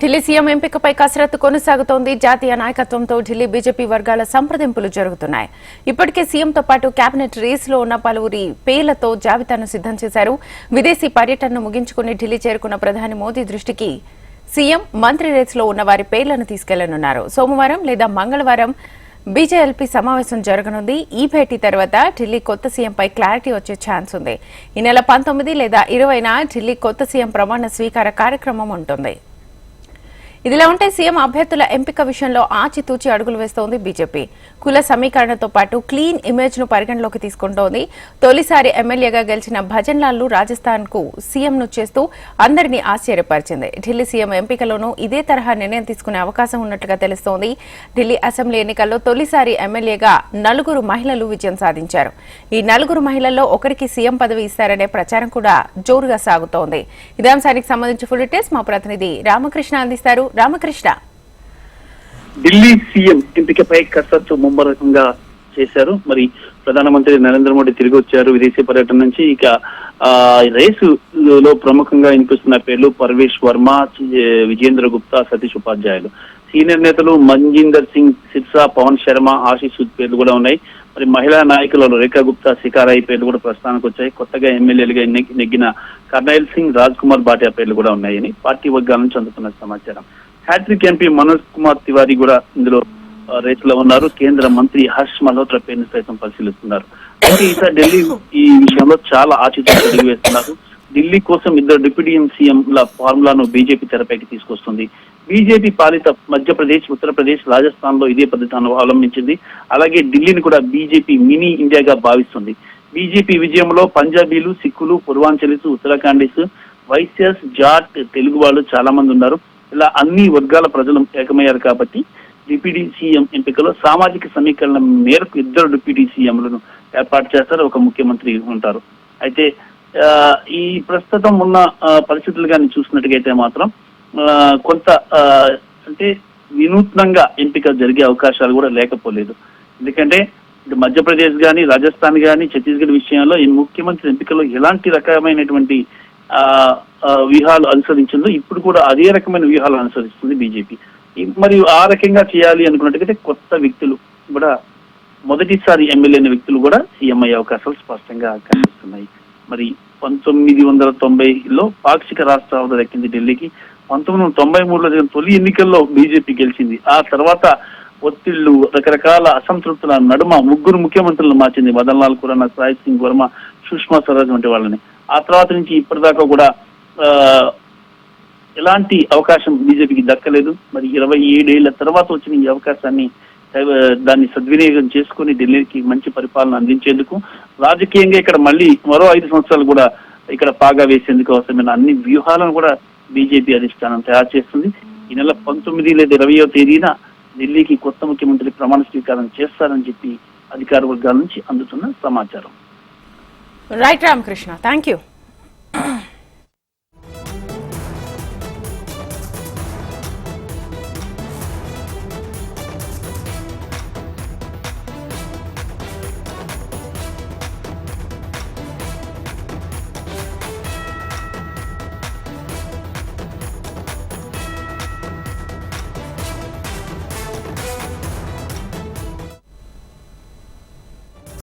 Delhi CM ఎంపికపై కసరత్తు కొనసాగుతోంది. జాతీయ నాయకత్వంతో ఢిల్లీ బీజేపీ వర్గాల సంప్రదింపులు జరుగుతున్నాయి. ఇప్పటికే సీఎంతో పాటు కేబినెట్ రేసులో ఉన్న పలువురి పేర్లతో జాబితాను సిద్ధం చేశారు. విదేశీ పర్యటనను ముగించుకుని ఢిల్లీ చేరుకున్న ప్రధాని మోదీ దృష్టికి సీఎం మంత్రి రేసులో ఉన్న వారి పేర్లను తీసుకెళ్లనున్నారు. సోమవారం లేదా మంగళవారం బీజేఎల్పీ సమావేశం జరగనుంది. ఈ భేటీ తర్వాత ఢిల్లీ కొత్త సీఎంపై క్లారిటీ వచ్చే ఛాన్స్ ఉంది. ఈ నెల 19 లేదా 20న ఢిల్లీ కొత్త సీఎం ప్రమాణ స్వీకార కార్యక్రమం ఉంటుంది. ఇదిలా ఉంటే సీఎం అభ్యర్థుల ఎంపిక విషయంలో ఆచితూచి అడుగులు వేస్తోంది బీజేపీ. కుల సమీకరణతో పాటు క్లీన్ ఇమేజ్ ను పరిగణలోకి తీసుకుంటోంది. తొలిసారి ఎమ్మెల్యేగా గెలిచిన భజన్ లాల్ ను రాజస్థాన్ కు సీఎంను చేస్తూ అందరినీ ఆశ్చర్యపరిచింది. ఢిల్లీ సీఎం ఎంపికలోనూ ఇదే తరహా నిర్ణయం తీసుకునే అవకాశం ఉన్నట్లుగా తెలుస్తోంది. ఢిల్లీ అసెంబ్లీ ఎన్నికల్లో తొలిసారి ఎమ్మెల్యేగా 4 మహిళలు విజయం సాధించారు. ఈ 4 మహిళల్లో ఒకరికి సీఎం పదవి ఇస్తారనే ప్రచారం కూడా జోరుగా సాగుతోంది. ఇదే అంశానికి సంబంధించి ఫుల్ డీటెయిల్స్ మా ప్రతినిధి రామకృష్ణ అందిస్తారు. రామకృష్ణ, ఢిల్లీ సీఎం ఎంపికపై కసరత్తు ముమ్మరంగా చేశారు. మరి ప్రధానమంత్రి నరేంద్ర మోడీ తిరిగి వచ్చారు విదేశీ పర్యటన నుంచి. ఇక రేసులో ప్రముఖంగా వినిపిస్తున్న పేర్లు పర్వేష్ వర్మ, విజేంద్ర గుప్తా, సతీష్ ఉపాధ్యాయులు. సీనియర్ నేతలు మంజిందర్ సింగ్ సిర్సా, పవన్ శర్మ, ఆశీష్ సూద్ పేర్లు కూడా ఉన్నాయి. మరి మహిళా నాయకులలో రేఖా గుప్తా, శిఖారాయి పేర్లు కూడా ప్రస్థానానికి వచ్చాయి. కొత్తగా ఎమ్మెల్యేలుగా నెగ్గిన కర్నైల్ సింగ్, రాజ్ కుమార్ భాటియా పేర్లు కూడా ఉన్నాయని పార్టీ వర్గాల నుంచి అందుతున్న సమాచారం. హ్యాట్రిక్ ఎంపీ మనోజ్ కుమార్ తివారీ కూడా ఇందులో రేసులో ఉన్నారు. కేంద్ర మంత్రి హర్ష్ మల్హోత్రా పేరును సైతం పరిశీలిస్తున్నారు. అయితే ఈసారి ఢిల్లీ ఈ విషయంలో చాలా ఆచితూచి అడుగు వేస్తున్నారు. ఢిల్లీ కోసం 2 డిప్యూటీ సీఎంల ఫార్ములాను బీజేపీ తెరపైకి తీసుకొస్తుంది. బీజేపీ పాలిత మధ్యప్రదేశ్, ఉత్తరప్రదేశ్, రాజస్థాన్ లో ఇదే పద్ధతిని అవలంబించింది. అలాగే ఢిల్లీని కూడా బీజేపీ మినీ ఇండియాగా భావిస్తుంది. బీజేపీ విజయంలో పంజాబీలు, సిక్కులు, పూర్వాంచలీస్, ఉత్తరాఖండీస్, వైశ్యస్, జాట్, తెలుగు వాళ్ళు చాలా మంది ఉన్నారు. ఇలా అన్ని వర్గాల ప్రజలు ఏకమయ్యారు కాబట్టి డిప్యూటీ సీఎం ఎంపికలో సామాజిక సమీకరణ మేరకు 2 డిప్యూటీ సీఎంలను ఏర్పాటు చేస్తారు. ఒక ముఖ్యమంత్రి ఉంటారు. అయితే ఈ ప్రస్తుతం ఉన్న పరిస్థితులు కానీ చూసినట్టుగైతే మాత్రం కొంత అంటే వినూత్నంగా ఎంపిక జరిగే అవకాశాలు కూడా లేకపోలేదు. ఎందుకంటే మధ్యప్రదేశ్ కానీ, రాజస్థాన్ కానీ, ఛత్తీస్గఢ్ విషయంలో ఈ ముఖ్యమంత్రి ఎంపికలో ఎలాంటి రకమైనటువంటి వ్యూహాలు అనుసరించిందో ఇప్పుడు కూడా అదే రకమైన వ్యూహాలు అనుసరిస్తుంది బీజేపీ. మరియు ఆ రకంగా చేయాలి అనుకున్నట్టుగైతే కొత్త వ్యక్తులు కూడా, మొదటిసారి ఎమ్మెల్యే వ్యక్తులు కూడా సీఎం అయ్యే అవకాశాలు స్పష్టంగా కనిపిస్తున్నాయి. మరి 1990లో పాక్షిక రాష్ట్ర హోదా దక్కింది ఢిల్లీకి. 1993లో జరిగిన తొలి ఎన్నికల్లో బీజేపీ గెలిచింది. ఆ తర్వాత ఒత్తిళ్లు, రకరకాల అసంతృప్తుల నడుమ 3 ముఖ్యమంత్రులను మార్చింది. మదన్ లాల్ ఖురానా, సాయి సింగ్ వర్మ, సుష్మా స్వరాజ్ వంటి వాళ్ళని. ఆ తర్వాత నుంచి ఇప్పటిదాకా కూడా ఎలాంటి అవకాశం బీజేపీకి దక్కలేదు. మరి 27 ఏళ్ల తర్వాత వచ్చిన ఈ అవకాశాన్ని దాన్ని సద్వినియోగం చేసుకుని ఢిల్లీకి మంచి పరిపాలన అందించేందుకు, రాజకీయంగా ఇక్కడ మళ్ళీ మరో 5 సంవత్సరాలు కూడా ఇక్కడ పాగా వేసేందుకు అవసరమైన అన్ని వ్యూహాలను కూడా బీజేపీ అధిష్టానం తయారు చేస్తుంది. ఈ నెల 19 లేదా 20వ తేదీన ఢిల్లీకి కొత్త ముఖ్యమంత్రి ప్రమాణ స్వీకారం చేస్తారని చెప్పి అధికార వర్గాల నుంచి అందుతున్న సమాచారం. Right Ramakrishna, thank you.